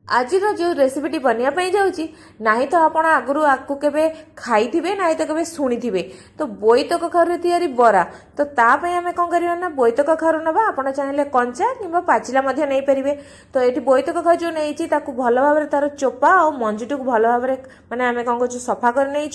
आज जो रेसिपीटी बनवाई जाऊँगी ना तो आपण आगु आपको केवे खाई ना तो केवे शुणी तो बोईत कखारू तैयारी बरा तो तापाई आम कौन करवा ना बोईत कखारू ना आप चाहिए कंचा कि पाचिला नहीं पारे तो ये बोईत कखारू जो नहीं भल भाव तार चोपा और मंजीटी को भल भाव माने आम कौन कर सफा कर नहीं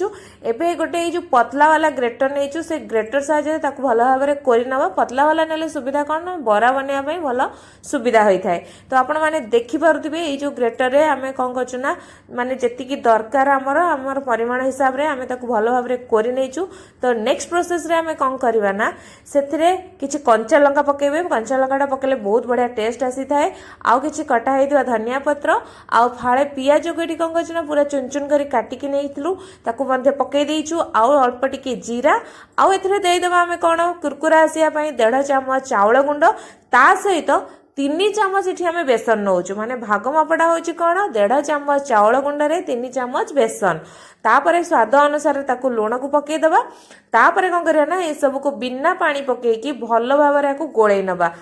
एवं गोटे जो पतला वाला ग्रेटर नहीं से ग्रेटर साहाଯ୍य भल भाव में कोरी नवा पतला वाला नेले सुविधा कौन बरा बनवाई भल सुविधा होता है तो आपण मैंने देखिपे ये जो ग्रेटर रे आमे कौन करछु ना माने जेतिकी दरकार हमर परिमाण हिसाब रे आमे ताकू भलो भाबरे कोरि नेचु तो नेक्स्ट प्रोसेस रे आमे कौन करबा ना सेथिरे किछि कंचा लंका पकेबे कंचा लंकाटा पकेले बहुत बढ़िया टेस्ट आसी थाए आउ किछि कटा हेदिवा धनिया पत्र आउ फाळे पियाज कोठी कौन करछु ना पूरा चुन चुन करी काटिकी नेइथलु ताकू मध्ये पकेई देइछु आउ अल्प टिके जीरा आउ एथिरे देइ देबा आमे कोन कुरकुरा आसिया पई 1.5 चम्मच चावल गुंड ता सहित 3 चम्मच इठी आमे बेसन नौचु माने भाग मापटा होची कोन 1.5 चम्मच चावल गुंडरे 3 चम्मच बेसन तापरे स्वाद अनुसार ताकू लूण को पकई दबा तापरे कोन करिया ना ए सब को बिना पानी पकई की भलो भाबरे को गोळेई नबा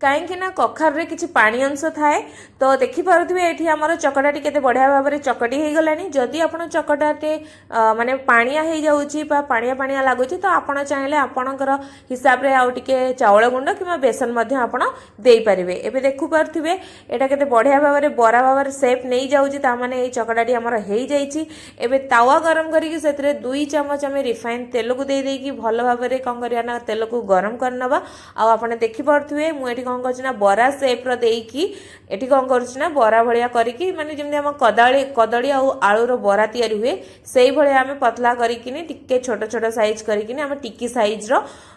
कहीं ना कखार रे किछि पानी अंश थाए तो देखि पारुथिबे एठी हमर चकटाटी केते बढ़िया भाव में चकटी हे गलानी जदि आपण चकटाटे माने पानिया हे जाउची बा पानिया पानिया लागुची तो आपण चाहिले आपणकर हिसाब रे आउ टिके चावल गुंड किबा बेसन मध्ये आपण देई परिबे एबे देखु पारुथिबे एटा केते बढ़िया भाव में बरा भाव में शेप नहीं जाउची ता माने ए चकटाटी हमर हे जाईची एबे तावा गरम करिकि सेतरे 2 चम्मच हम रिफाइन तेल को दे देकी भलो भाव में कोन करिया ना तेल को गरम करनबा आ आपण देखि पारुथिबे मु एठी कौन कर बरा सेप रही एटी कौन कर बरा भाया करी माने जमी आम कदली आलूर बरा तैयारी हुए से भाया आम पतला करके छोट छोट साइज करके टिकी साइज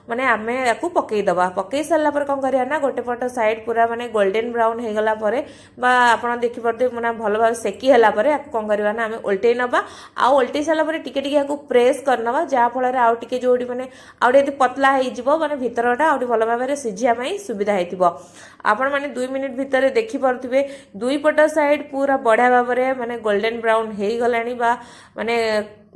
माने आम या पकई दबा पकई सारा कौन करिया ना गोटे पट साइड पूरा माने गोल्डन ब्राउन हो गला आप देखिपे मैंने भल भाव सेकी है कौन करवा ना आम उल्टे नवा आउ उल्टे सारापर टिके प्रेस करनवा जहाँफल आउ टे जो मैंने आउटे पतला हो माने भितरटा आउटे भल भाव में सिझाई सुविधा होती आपण माने 2 मिनिट भितर देखि पारुथिबे दुई पट साइड पूरा बढ़िया भाव में माने गोल्डन ब्राउन हो गलानी बा माने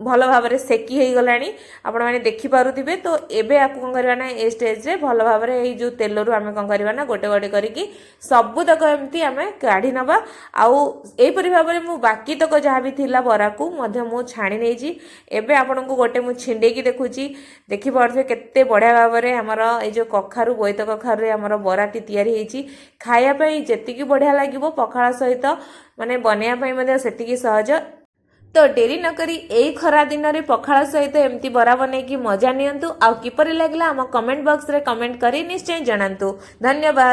भल भाव में सेकी हो गलानी आपण माने देखि पारुथिबे तो एबे आकु कोन करबा ना ए स्टेज रे भल भाव में ए जो तेल रु आमे कोन करबा ना गोटे गोटे करके सब तक एमती आमे काढी नबा आउ ए परि भाव में मु बाकी तक जहाँ भी थिला बरा को मध्य मु छाणी नै छी एबे आपण को गोटे मु छिंडे की देखुची देखि पारुथिबे केते बढ़िया भाव में हमर ए जो कखारु बोईत कखारु रे हमर बराटी तैयारी हेची खाया पई जेतिकी बढ़िया लागिवो पखाळा सहित माने बनिया पई मध्ये सेतिकी सहज तो डेरी न करी एई खरा दिन रे पखाळ सहित एमती बरा बनै की मजा नियंतु आ किपरि लागला हम कमेंट बॉक्स रे कमेंट करी निश्चय जणांतु धन्यवाद।